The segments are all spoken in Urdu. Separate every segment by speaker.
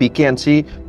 Speaker 1: PKNC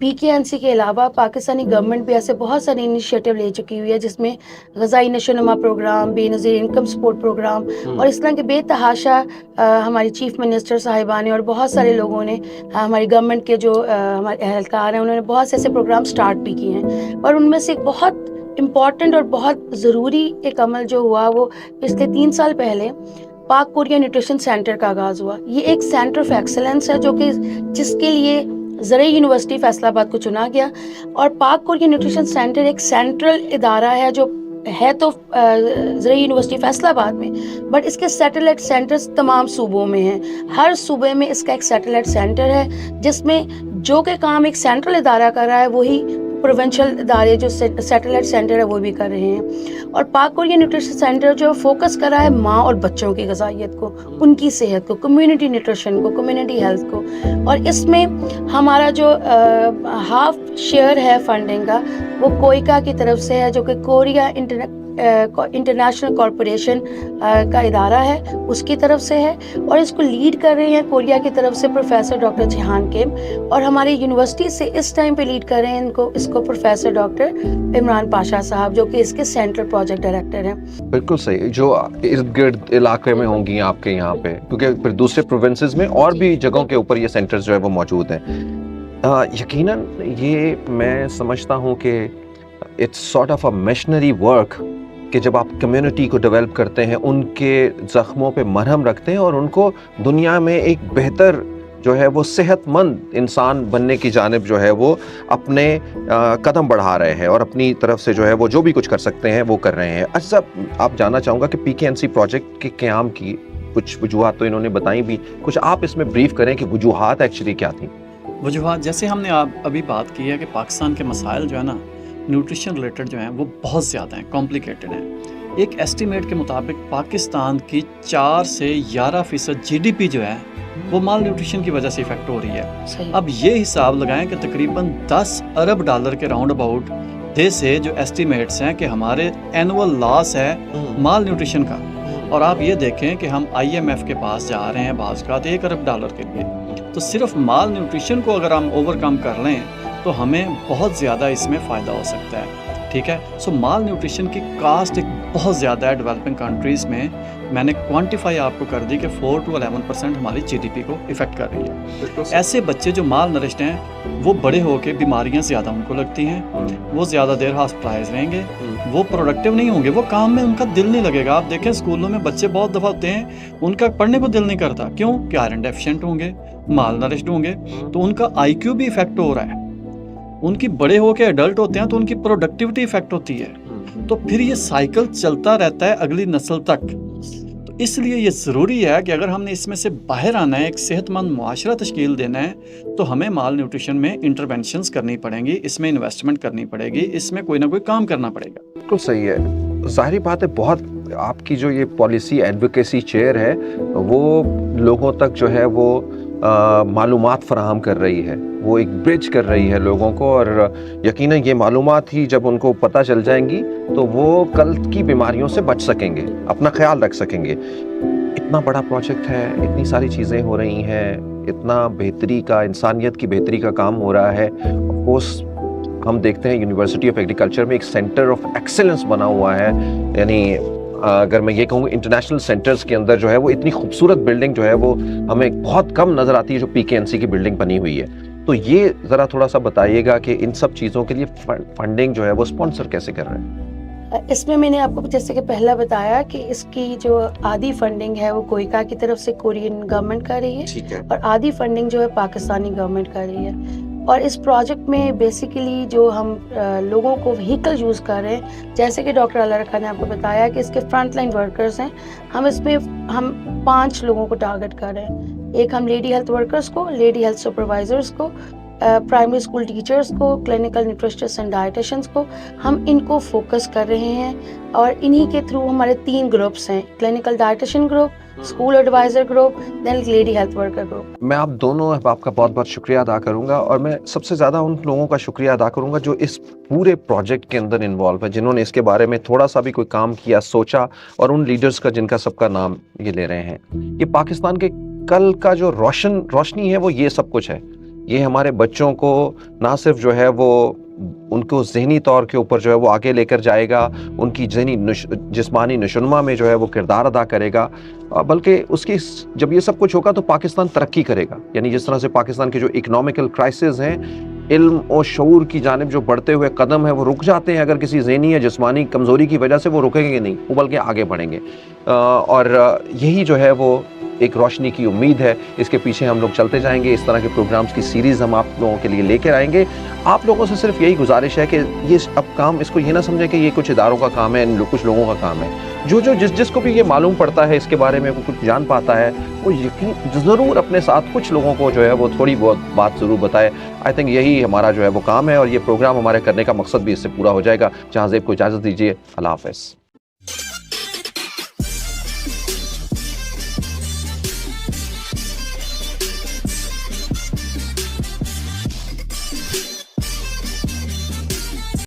Speaker 2: PKNC کے علاوہ پاکستانی گورنمنٹ بھی ایسے بہت سارے انیشیٹو لے چکی ہوئی ہے جس میں غذائی نشوونما پروگرام، بے نظیر انکم سپورٹ پروگرام اور اس طرح کے بے تحاشا ہماری چیف منسٹر صاحبہ نے اور بہت سارے لوگوں نے، ہماری گورنمنٹ کے جو ہمارے اہلکار ہیں، انہوں نے بہت سے ایسے پروگرام سٹارٹ بھی کیے ہیں. اور ان میں سے ایک بہت امپورٹنٹ اور بہت ضروری ایک عمل جو ہوا وہ پچھلے 3 سال پہلے پاک کوریا نیوٹریشن سینٹر کا آغاز ہوا. یہ ایک سینٹر آف ایکسلنس ہے جو کہ جس کے لیے زرعی یونیورسٹی فیصل آباد کو چنا گیا. اور پاک کوریا نیوٹریشن سینٹر ایک سینٹرل ادارہ ہے جو ہے تو زرعی یونیورسٹی فیصل آباد میں، بٹ اس کے سیٹلائٹ سینٹرز تمام صوبوں میں ہیں. ہر صوبے میں اس کا ایک سیٹلائٹ سینٹر ہے جس میں جو کہ کام ایک سینٹرل ادارہ کر رہا ہے وہی پروونشل ادارے جو سیٹلائٹ سینٹر ہے وہ بھی کر رہے ہیں. اور پاک کوریا نیوٹریشن سینٹر جو فوکس کر رہا ہے ماں اور بچوں کی غذائیت کو، ان کی صحت کو، کمیونٹی نیوٹریشن کو، کمیونٹی ہیلتھ کو. اور اس میں ہمارا جو ہاف شیئر ہے فنڈنگ کا وہ کوئکا کی طرف سے ہے جو کہ کوریا انٹرنیشنل کارپوریشن کا ادارہ ہے، اس کی طرف سے ہے. اور اس کو لیڈ کر رہے ہیں کوریا کی طرف سے پروفیسر ڈاکٹر جہان کیم، اور ہماری یونیورسٹی سے اس ٹائم پہ لیڈ کر رہے ہیں اس کو پروفیسر ڈاکٹر عمران پاشا صاحب جو کہ اس کے سینٹرل پروجیکٹ ڈائریکٹر ہیں.
Speaker 1: بالکل صحیح. جو ارد گرد علاقے میں ہوں گی آپ کے یہاں پہ، کیونکہ پھر دوسرے پروونسز میں اور بھی جگہوں کے اوپر یہ سینٹرز جو ہے وہ موجود ہیں. یقیناً یہ میں سمجھتا ہوں کہ it's sort of a missionary work کہ جب آپ کمیونٹی کو ڈیولپ کرتے ہیں، ان کے زخموں پہ مرہم رکھتے ہیں اور ان کو دنیا میں ایک بہتر جو ہے وہ صحت مند انسان بننے کی جانب جو ہے وہ اپنے قدم بڑھا رہے ہیں اور اپنی طرف سے جو ہے وہ جو بھی کچھ کر سکتے ہیں وہ کر رہے ہیں. اچھا، آپ جاننا چاہوں گا کہ PKNC پروجیکٹ کے قیام کی کچھ وجوہات تو انہوں نے بتائی بھی، کچھ آپ اس میں بریف کریں کہ وجوہات ایکچولی کیا تھیں؟
Speaker 3: وجوہات جیسے ہم نے ابھی بات کی ہے کہ پاکستان کے مسائل جو ہے نا نیوٹریشن ریلیٹڈ جو ہیں وہ بہت زیادہ ہیں، کمپلیکیٹڈ ہیں. ایک ایسٹیمیٹ کے مطابق پاکستان کی 4 سے 11% GDP جو ہے وہ مال نیوٹریشن کی وجہ سے افیکٹ ہو رہی ہے. اب یہ حساب لگائیں کہ تقریباً $10 ارب کے راؤنڈ اباؤٹ سے جو ایسٹیمیٹس ہیں کہ ہمارے اینول لاس ہے مال نیوٹریشن کا. اور آپ یہ دیکھیں کہ ہم IMF کے پاس جا رہے ہیں بعض کا $1 ارب کے لیے. تو صرف مال نیوٹریشن کو اگر ہم اوور کم کر لیں تو ہمیں بہت زیادہ اس میں فائدہ ہو سکتا ہے. ٹھیک ہے. سو مال نیوٹریشن کی کاسٹ ایک بہت زیادہ ہے ڈیولپنگ کنٹریز میں. میں نے کوانٹیفائی آپ کو کر دی کہ 4 to 11% ہماری GDP کو افیکٹ کر رہی ہے. ایسے بچے جو مال نرشڈ ہیں وہ بڑے ہو کے بیماریاں زیادہ ان کو لگتی ہیں، وہ زیادہ دیر ہاسپٹلائز رہیں گے، وہ پروڈکٹیو نہیں ہوں گے، وہ کام میں ان کا دل نہیں لگے گا. آپ دیکھیں اسکولوں میں بچے بہت دفعہ ہوتے ہیں ان کا پڑھنے کو دل نہیں کرتا. کیوں؟ کہ آئرن ڈیفیشینٹ ہوں گے، مال نرشڈ ہوں گے، تو ان کا IQ بھی افیکٹ ہو رہا ہے. ان کی بڑے ہو کے ایڈلٹ ہوتے ہیں تو ان کی پروڈکٹیوٹی افیکٹ ہوتی ہے. تو پھر یہ سائیکل چلتا رہتا ہے اگلی نسل تک. تو اس لیے یہ ضروری ہے کہ اگر ہم نے اس میں سے باہر آنا ہے، ایک صحت مند معاشرہ تشکیل دینا ہے، تو ہمیں مال نیوٹریشن میں انٹرونشنز کرنی پڑیں گی، اس میں انویسٹمنٹ کرنی پڑے گی، اس میں کوئی نہ کوئی کام کرنا پڑے گا.
Speaker 1: بالکل صحیح ہے. ظاہری بات ہے بہت آپ کی جو یہ پالیسی ایڈوکیسی چیئر ہے وہ لوگوں تک جو ہے وہ معلومات فراہم کر رہی ہے، وہ ایک برج کر رہی ہے لوگوں کو، اور یقیناً یہ معلومات ہی جب ان کو پتہ چل جائیں گی تو وہ کل کی بیماریوں سے بچ سکیں گے، اپنا خیال رکھ سکیں گے. اتنا بڑا پروجیکٹ ہے، اتنی ساری چیزیں ہو رہی ہیں، اتنا بہتری کا، انسانیت کی بہتری کا کام ہو رہا ہے. اس ہم دیکھتے ہیں یونیورسٹی آف ایگریکلچر میں ایک سینٹر آف ایکسلنس بنا ہوا ہے. یعنی اگر میں یہ کہوں انٹرنیشنل سینٹرز کے اندر جو ہے وہ اتنی خوبصورت بلڈنگ جو ہے وہ ہمیں بہت کم نظر آتی ہے جو PKNC کی بلڈنگ بنی ہوئی ہے. تو یہ ذرا تھوڑا سا بتائیے گا کہ ان سب چیزوں کے لیے فنڈنگ جو ہے وہ اسپانسر کیسے کر رہے ہیں؟
Speaker 2: اس میں نے آپ کو جیسے کہ پہلا بتایا کہ اس کی جو آدھی فنڈنگ ہے وہ کوئکا کی طرف سے کورین گورنمنٹ کر رہی ہے، اور آدھی فنڈنگ جو ہے پاکستانی گورنمنٹ کر رہی ہے. اور اس پروجیکٹ میں بیسیکلی جو ہم لوگوں کو وہیکل یوز کر رہے ہیں، جیسے کہ ڈاکٹر علا رکھا نے آپ کو بتایا کہ اس کے فرنٹ لائن ورکرز ہیں. اس میں ہم 5 لوگوں کو ٹارگٹ کر رہے ہیں. ایک ہم لیڈی ہیلتھ ورکرز کو، لیڈی ہیلتھ سپروائزرز کو، پرائمری اسکول ٹیچرز کو، کلینکل نیوٹریشنسٹ اینڈ ڈائٹیشنس کو، ہم ان کو فوکس کر رہے ہیں. اور انہی کے تھرو ہمارے 3 گروپس ہیں، clinical dietician group, school adviser group, then lady health worker group.
Speaker 1: میں آپ دونوں آپ کا بہت بہت شکریہ ادا کروں گا، اور میں سب سے زیادہ ان لوگوں کا شکریہ ادا کروں گا جو اس پورے پروجیکٹ کے اندر انوالو ہے، جنہوں نے اس کے بارے میں تھوڑا سا بھی کوئی کام کیا، سوچا، اور ان لیڈرز کا جن کا سب کا نام یہ لے رہے ہیں. یہ پاکستان کے کل کا جو روشنی ہے وہ یہ سب کچھ ہے. یہ ہمارے بچوں کو نہ صرف جو ہے وہ ان کو ذہنی طور کے اوپر جو ہے وہ آگے لے کر جائے گا، ان کی ذہنی جسمانی نشوونما میں جو ہے وہ کردار ادا کرے گا، بلکہ اس کی جب یہ سب کچھ ہوگا تو پاکستان ترقی کرے گا. یعنی جس طرح سے پاکستان کے جو اکنامیکل کرائسس ہیں، علم اور شعور کی جانب جو بڑھتے ہوئے قدم ہیں وہ رک جاتے ہیں اگر کسی ذہنی یا جسمانی کمزوری کی وجہ سے، وہ رکیں گے نہیں، وہ بلکہ آگے بڑھیں گے. اور یہی جو ہے وہ ایک روشنی کی امید ہے. اس کے پیچھے ہم لوگ چلتے جائیں گے. اس طرح کے پروگرامز کی سیریز ہم آپ لوگوں کے لیے لے کر آئیں گے. آپ لوگوں سے صرف یہی گزارش ہے کہ یہ اب کام اس کو یہ نہ سمجھیں کہ یہ کچھ اداروں کا کام ہے، کچھ لوگوں کا کام ہے. جو جس کو بھی یہ معلوم پڑتا ہے اس کے بارے میں، وہ کچھ جان پاتا ہے، وہ یقین ضرور اپنے ساتھ کچھ لوگوں کو جو ہے وہ تھوڑی بہت بات ضرور بتائے. آئی تھنک یہی ہمارا جو ہے وہ کام ہے، اور یہ پروگرام ہمارے کرنے کا مقصد بھی اس سے پورا ہو جائے گا. جہاں زیب کو اجازت دیجیے. اللہ حافظ.